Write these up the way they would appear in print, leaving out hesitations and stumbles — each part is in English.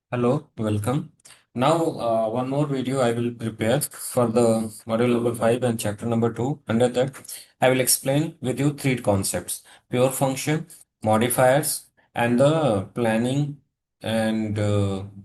Hello, welcome. Now, one more video I will prepare for the module number 5 and chapter number 2. Under that, I will explain with you three concepts: pure function, modifiers, and the planning and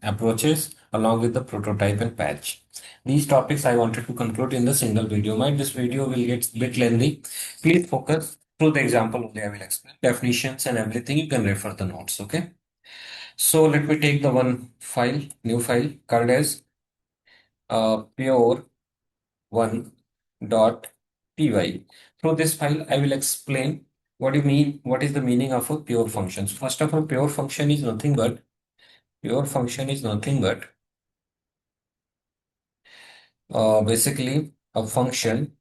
approaches along with the prototype and patch. These topics I wanted to conclude in the single video. Might this video will get bit lengthy. Please focus through the example only. I will explain definitions and everything. You can refer the notes. Okay. So let me take the one file, new file called as pure one dot py. Through this file, I will explain what do you mean, what is the meaning of a pure function. So first of all, pure function is nothing but basically a function.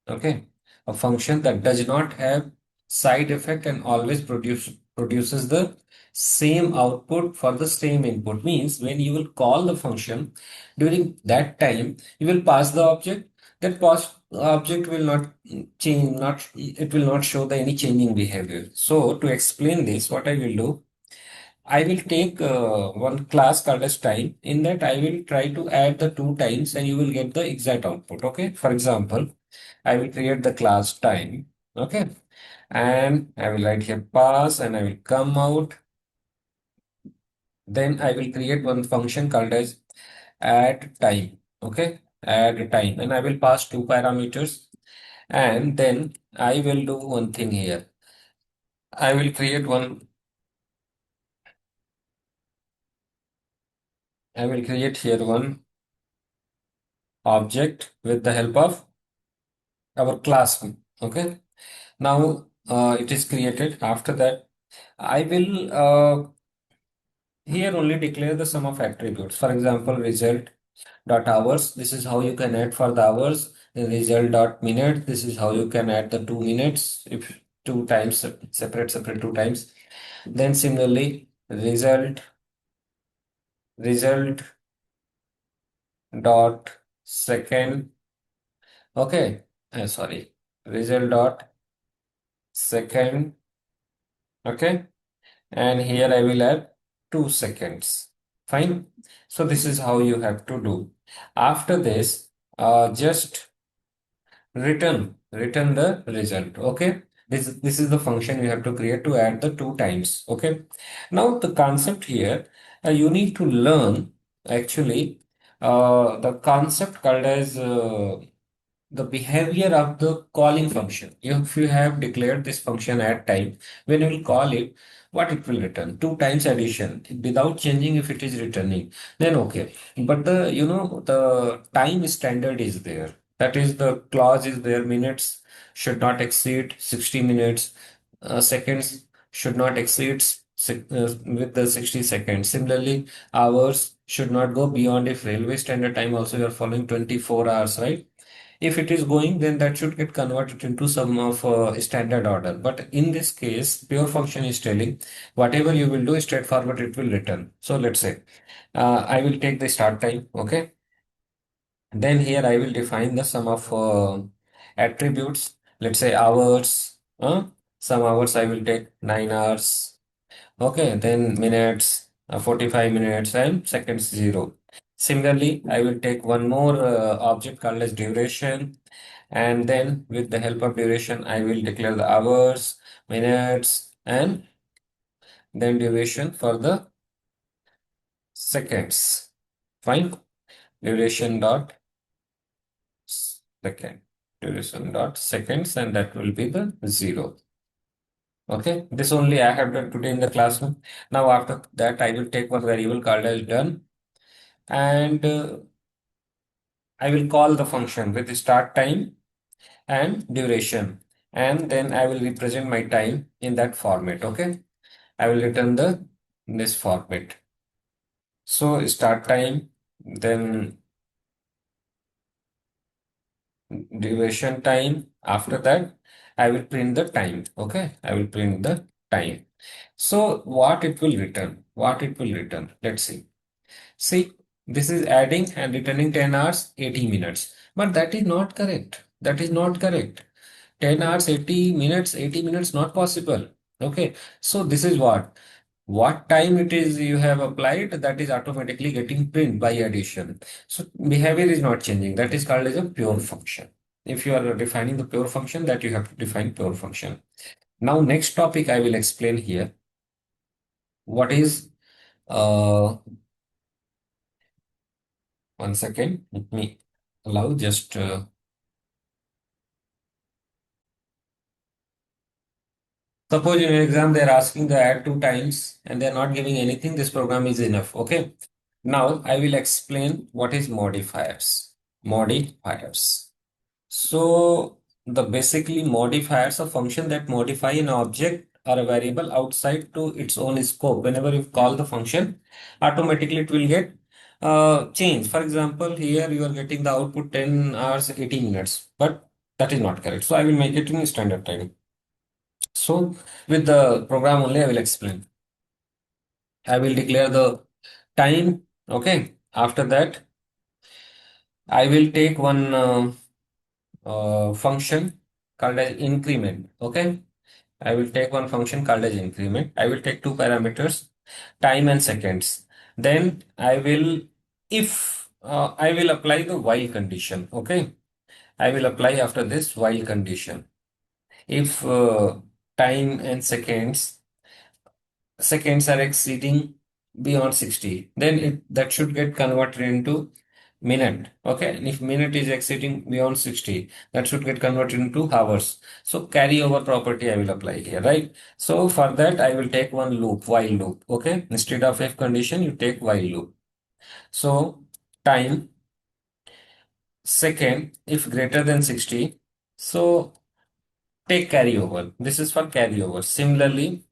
Okay, a function that does not have side effect and always produces the same output for the same input. Means when you will call the function, during that time you will pass the object. That pass object will not change, not it will not show the any changing behavior. So to explain this, what I will do, I will take one class called as time. In that, I will try to add the two times and you will get the exact output. Okay. For example, I will create the class time. Okay. And I will write here pass and I will come out. Then I will create one function called as add time. Okay. Add time. And I will pass two parameters. And then I will do one thing here. I will create one, I will create here one object with the help of our class. Okay. Now it is created. After that, I will here only declare the sum of attributes. For example, result dot hours. This is how you can add for the hours. Result dot minute. This is how you can add the 2 minutes if two times separate two times. Then similarly, result dot second. Okay. Sorry. Result dot second. Okay. And here I will add 2 seconds. Fine. So this is how you have to do. After this, just return the result. Okay. This is the function you have to create to add the two times. Okay. Now the concept here, you need to learn actually the concept called as the behavior of the calling function. If you have declared this function at time, when you will call it, what it will return? Two times addition without changing if it is returning, then okay. But the time standard is there. That is the clause is there. Minutes should not exceed 60 minutes. Seconds should not exceed with the 60 seconds. Similarly, hours should not go beyond if railway standard time also you are following 24 hours, right? If it is going, then that should get converted into some of standard order. But in this case, pure function is telling whatever you will do straightforward, it will return. So let's say I will take the start time. Okay. Then here I will define the sum of attributes. Let's say hours. Some hours I will take 9 hours. Okay, then minutes, 45 minutes, and seconds 0. Similarly, I will take one more object called as duration, and then with the help of duration, I will declare the hours, minutes, and then duration for the seconds. Fine. Duration dot second. Duration dot seconds, and that will be the 0. Okay, this only I have done today in the classroom. Now after that, I will take one variable called as done, and I will call the function with the start time and duration, and then I will represent my time in that format. Okay, I will return the this format. So start time, then duration time. After that, I will print the time. Okay, I will print the time. So what it will return? What it will return? Let's see. See, this is adding and returning 10 hours, 80 minutes. But that is not correct. That is not correct. 10 hours, 80 minutes, 80 minutes, not possible. Okay. So this is what? What time it is you have applied, that is automatically getting print by addition. So behavior is not changing. That is called as a pure function. If you are defining the pure function, that you have to define pure function. Now, next topic I will explain here. What is, uh, one second, let me allow just, suppose in an exam they're asking the add two times and they're not giving anything, this program is enough. Okay. Now I will explain what is modifiers. Modifiers. So the basically modifiers a function that modify an object or a variable outside to its own scope. Whenever you call the function, automatically it will get changed. For example, here you are getting the output 10 hours 80 minutes, but that is not correct. So I will make it in standard time. So with the program only I will explain. I will declare the time. Okay. After that, I will take one function called as increment. Okay. I will take one function called as increment. I will take two parameters, time and seconds. Then I will, if I will apply the while condition. Okay. I will apply after this while condition. If time and seconds are exceeding beyond 60, then that should get converted into minute. Okay. And if minute is exceeding beyond 60, that should get converted into hours. So carryover property I will apply here, right? So for that, I will take one loop, while loop. Okay. Instead of if condition, you take while loop. So time, second, if greater than 60, so take carryover. This is for carryover. Similarly,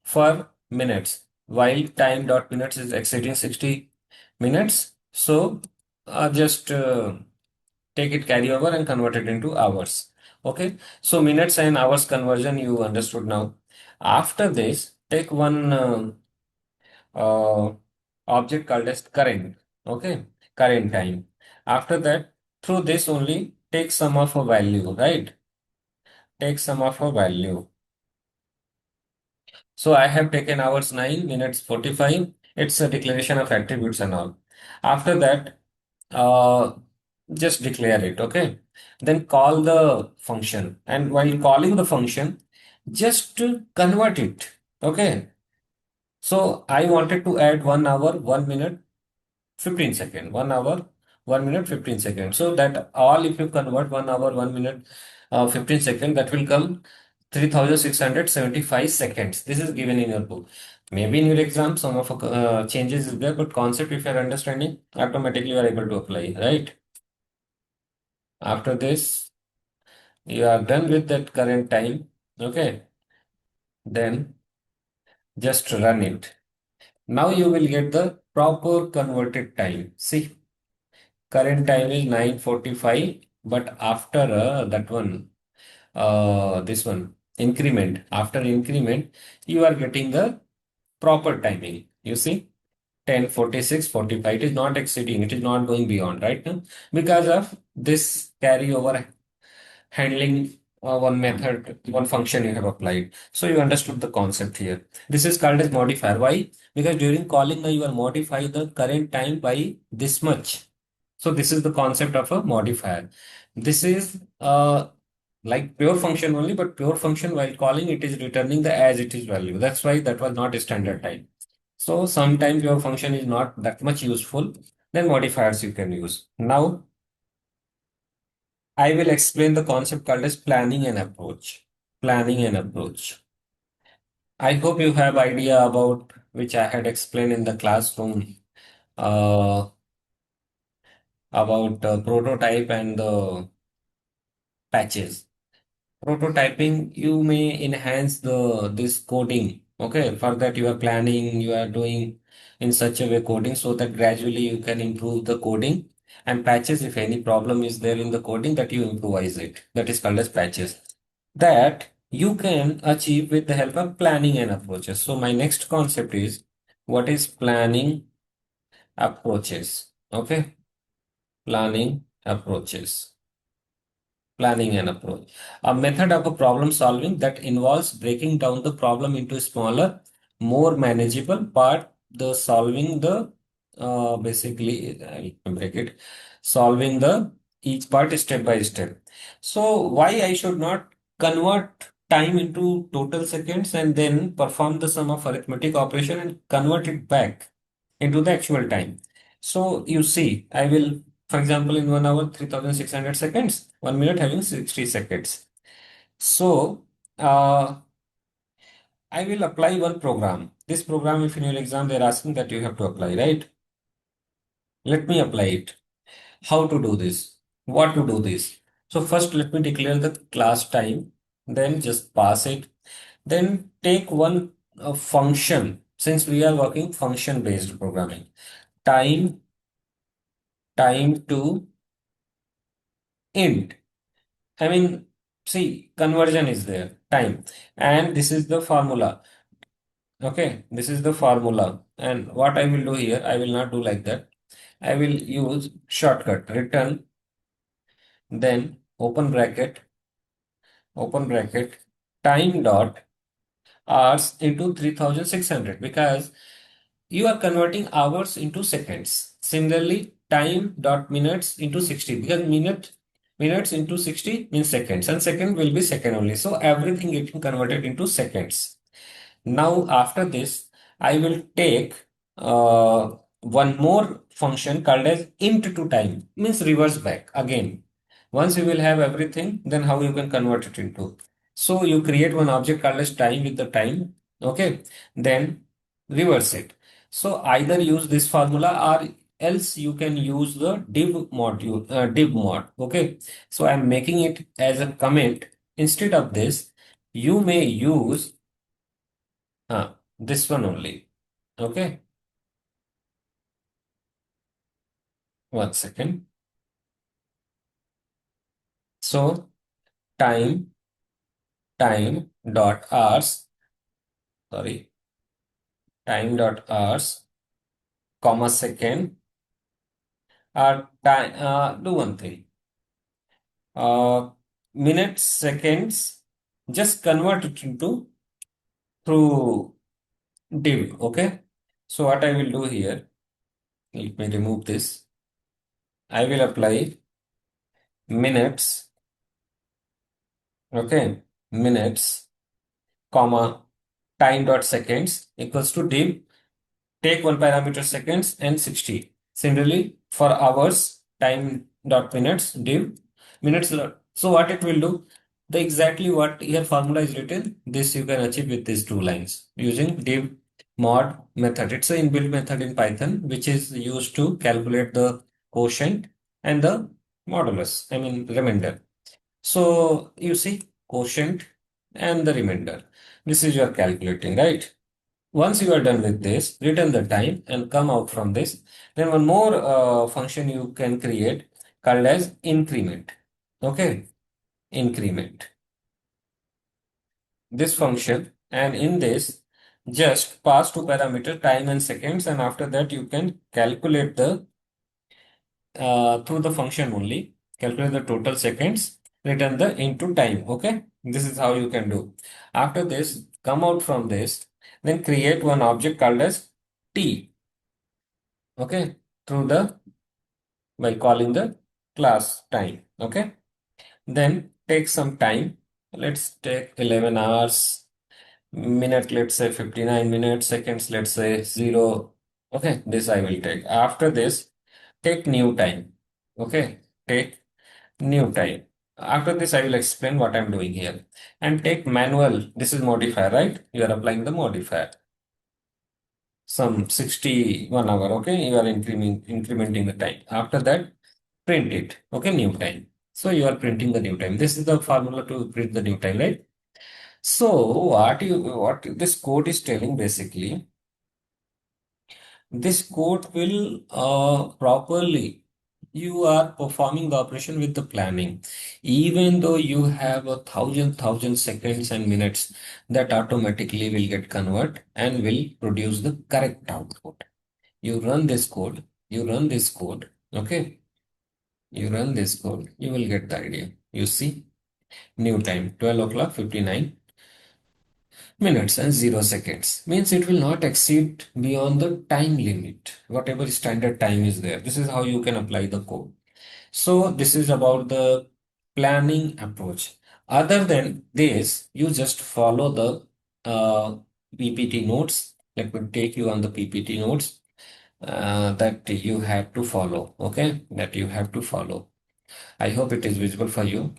for minutes, while time dot minutes is exceeding 60 minutes, so just take it carry over and convert it into hours. Okay, so minutes and hours conversion you understood now. After this, take one uh, object called as current. Okay, current time. After that, through this only take sum of a value, right? Take sum of a value. So I have taken hours 9 minutes 45. It's a declaration of attributes and all. After that, uh, just declare it. Okay. Then call the function. And while calling the function, just to convert it. Okay. So I wanted to add 1 hour, 1 minute, 15 second, 1 hour, 1 minute, 15 seconds. So that all, if you convert 1 hour, 1 minute, 15 seconds, that will come 3675 seconds. This is given in your book. Maybe in your exam, some of changes is there, but concept, if you're understanding, automatically you are able to apply, right? After this, you are done with that current time. Okay. Then just run it. Now you will get the proper converted time. See, current time is 9:45, but after that one, this one, increment, after increment, you are getting the proper timing. You see, 10:46:45. It is not exceeding, it is not going beyond, right? Now, because of this carryover handling, one method, one function you have applied. So you understood the concept here. This is called as modifier. Why? Because during calling now you are modify the current time by this much. So this is the concept of a modifier. This is like pure function only, but pure function while calling it is returning the as it is value. That's why that was not a standard time. So sometimes your function is not that much useful, then modifiers you can use. Now I will explain the concept called as planning and approach. Planning and approach. I hope you have idea about which I had explained in the classroom, uh, about prototype and the patches. Prototyping, you may enhance this coding. Okay, for that you are planning, you are doing in such a way coding so that gradually you can improve the coding. And patches, if any problem is there in the coding, that you improvise it. That is called as patches. That you can achieve with the help of planning and approaches. So my next concept is, what is planning approaches? Okay, planning approaches. Planning and approach. A method of a problem solving that involves breaking down the problem into smaller more manageable part, the solving the basically I'll break it, solving the each part step by step. So why I should not convert time into total seconds and then perform the sum of arithmetic operation and convert it back into the actual time. So you see, I will, for example, in 1 hour, 3600 seconds, 1 minute having 60 seconds. So I will apply one program. This program, if in your exam they're asking that you have to apply, right? Let me apply it. How to do this? What to do this? So first let me declare the class time, then just pass it. Then take one function, since we are working function based programming. Time, time to int. I mean, see, conversion is there, time. And this is the formula. Okay, this is the formula. And what I will do here, I will not do like that. I will use shortcut return, then open bracket, time dot hours into 3600 because you are converting hours into seconds. Similarly, time dot minutes into 60 because minutes into 60 means seconds and second will be second only. So everything getting converted into seconds. Now, after this, I will take one more function called as int to time, means reverse back again. Once you will have everything, then how you can convert it into. So you create one object called as time with the time, okay? Then reverse it. So either use this formula or else you can use the div mod, okay? So I'm making it as a comment. Instead of this, you may use this one only. Okay, 1 second. So time dot hours, sorry, time dot hours, comma second, or time, do one thing. Uh, minutes, seconds, just convert it into through div. Okay. So what I will do here, let me remove this. I will apply minutes, okay, minutes, comma, time dot seconds equals to div. Take one parameter seconds and 60. Similarly, for hours, time dot minutes, div minutes. So what it will do, the exactly what here formula is written, this you can achieve with these two lines using div mod method. It's an inbuilt method in Python, which is used to calculate the quotient and the modulus, I mean remainder. So you see quotient and the remainder. This is your calculating, right? Once you are done with this, return the time and come out from this. Then one more function you can create called as increment. Okay, increment. This function, and in this, just pass two parameter time and seconds, and after that you can calculate the through the function only, calculate the total seconds, return the into time. Okay, this is how you can do. After this, come out from this, then create one object called as t. Okay, through the by calling the class time. Okay, then take some time. Let's take 11 hours, minute, let's say 59 minutes, seconds, let's say 0. Okay, this I will take. After this, take new time. Okay, take new time. After this, I will explain what I'm doing here. And take manual. This is modifier, right? You are applying the modifier. Some 61 hour. Okay, you are incrementing the time. After that, print it. Okay, new time. So you are printing the new time. This is the formula to print the new time, right? So what this code is telling basically, this code will properly you are performing the operation with the planning. Even though you have a thousand seconds and minutes, that automatically will get convert and will produce the correct output. You run this code, you run this code, okay? You run this code, you will get the idea. You see, new time 12 o'clock 59. minutes and 0 seconds. Means it will not exceed beyond the time limit, whatever standard time is there. This is how you can apply the code. So this is about the planning approach. Other than this, you just follow the PPT notes. Let me take you on the PPT notes that you have to follow. Okay, that you have to follow. I hope it is visible for you.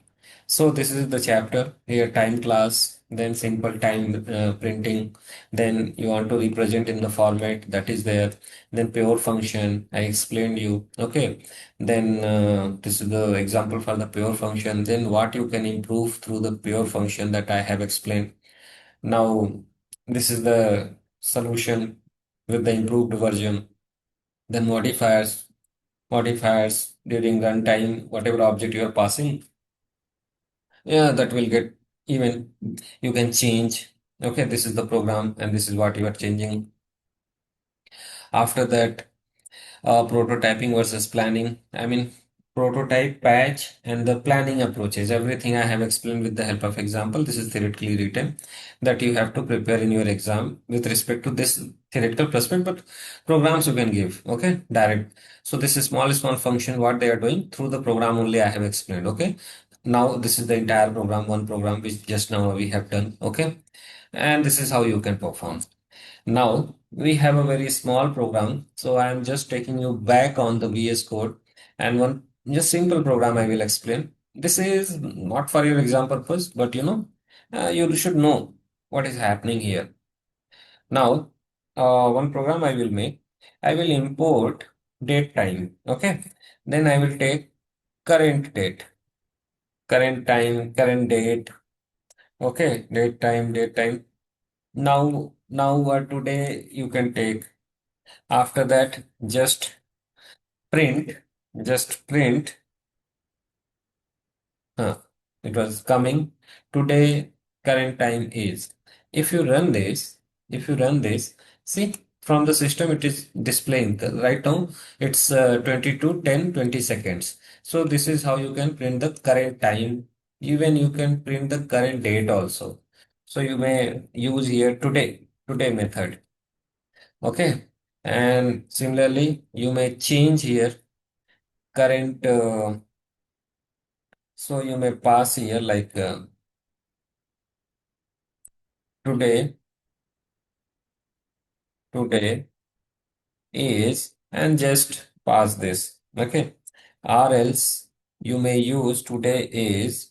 So this is the chapter here, time class, then simple time printing, then you want to represent in the format that is there, then pure function, I explained you, okay. Then this is the example for the pure function, then what you can improve through the pure function that I have explained. Now, this is the solution with the improved version, then modifiers during runtime, whatever object you are passing, yeah, that will get even you can change. Okay, this is the program and this is what you are changing. After that, prototyping versus planning. I mean, prototype, patch, and the planning approaches. Everything I have explained with the help of example. This is theoretically written that you have to prepare in your exam with respect to this theoretical perspective, but programs you can give. Okay, direct. So this is small function. What they are doing through the program only I have explained. Okay. Now this is the entire program, one program which just now we have done. Okay, and this is how you can perform. Now we have a very small program, so I am just taking you back on the VS Code and one just simple program I will explain. This is not for your exam purpose, but you should know what is happening here. Now, one program I will make, I will import date time. Okay, then I will take current date, current time, current date. Okay, date time. Now what today you can take. After that, print, just print, huh, it was coming. Today, current time is. If you run this, if you run this, see from the system it is displaying. Right now, it's 22, 10, 20 seconds. So this is how you can print the current time. Even you can print the current date also. So you may use here today method. Okay. And similarly, you may change here current so you may pass here like today today is and just pass this, okay, or else you may use today is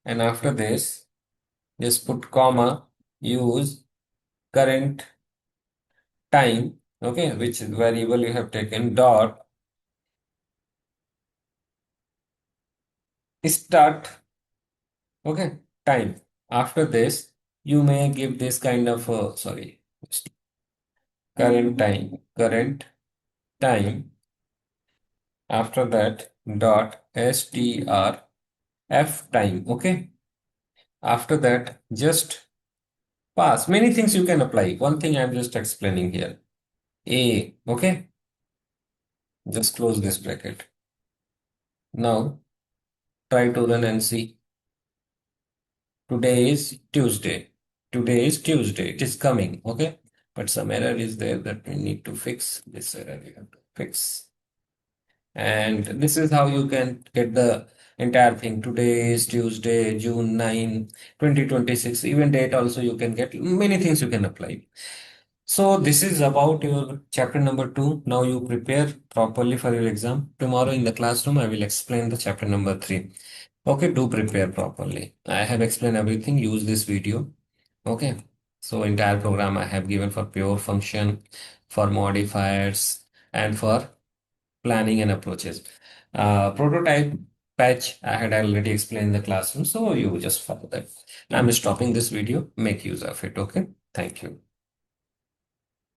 and after this just put comma, use current time, okay, which variable you have taken, dot start, okay, time. After this you may give this kind of sorry, current time. After that, dot strf time. Okay. After that, just pass. Many things you can apply. One thing I'm just explaining here. A. Okay. Just close this bracket. Now, try to run and see. Today is Tuesday. Today is Tuesday. It is coming. Okay. But some error is there that we need to fix. This error we have to fix. And this is how you can get the entire thing. Today is Tuesday, June 9, 2026. Even date also you can get. Many things you can apply. So this is about your chapter number 2. Now you prepare properly for your exam. Tomorrow in the classroom, I will explain the chapter number 3. Okay, do prepare properly. I have explained everything. Use this video. Okay. So entire program I have given for pure function, for modifiers, and for planning and approaches. Prototype patch, I had already explained in the classroom, so you just follow that. I'm stopping this video. Make use of it. Okay. Thank you.